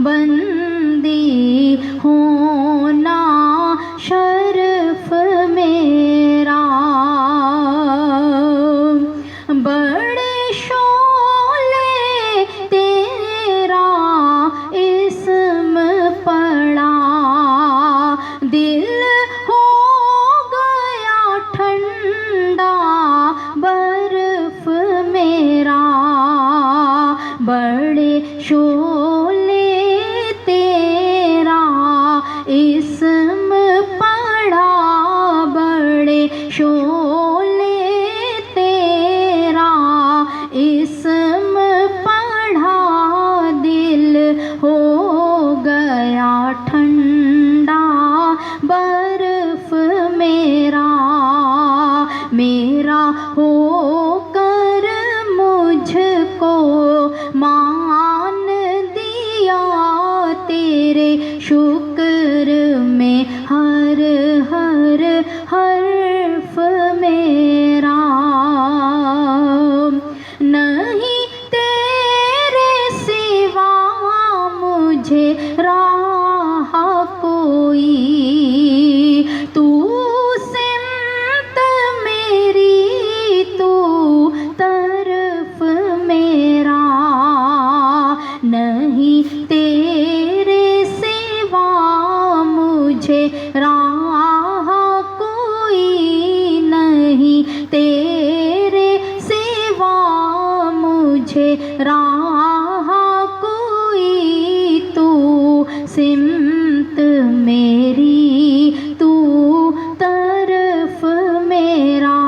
बंदी होना शर्फ मेरा। बड़े शोले तेरा इस्म पड़ा, दिल हो गया ठंडा बर्फ मेरा। बड़े शोले तेरा इस्म पड़ा, बड़े शोले तेरा इस्म पढ़ा, दिल हो गया ठंडा बर्फ मेरा। मेरा होकर मुझको मान दिया, तेरे शुक्र में हर हर हर्फ मेरा। नहीं तेरे सिवा मुझे राह कोई, तू सिमत मेरी तू तरफ मेरा। नहीं तेरे सिवा मुझे राह कोई, नहीं तेरे सिवा मुझे राह कोई, तू सिमत मेरी तू तरफ मेरा।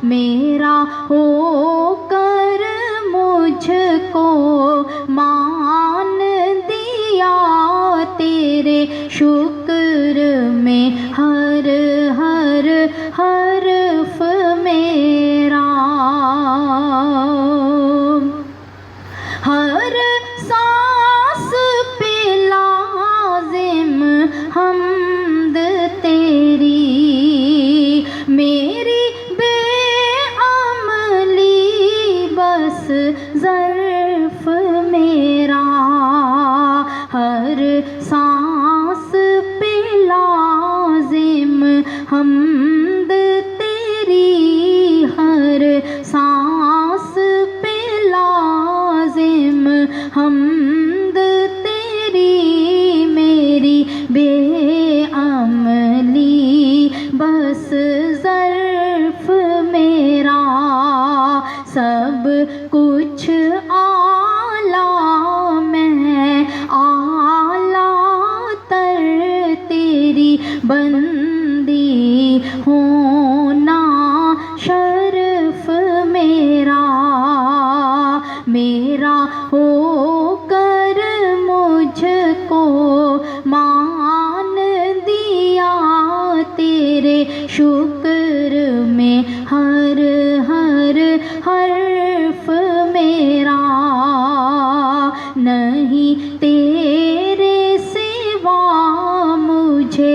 मेरा होकर मुझको मान दिया, तेरे शुक्र में हर हर हर्फ मेरा। हर सांस पे लाजिम हमद तेरी, मेरी बेअमली बस ज़र्फ मेरा। हर सांस पे लाजिम हमद तेरी, हर सांस पे लाजिम हमद तेरी, मेरी बेअमली बस ज़र्फ मेरा। सब कुछ आला मैं आला तर, तेरी बंदी होना शर्फ मेरा। मेरा होकर मुझको मान दिया, तेरे शुक्र में हर हर हर्फ मेरा। नहीं तेरे सिवा मुझे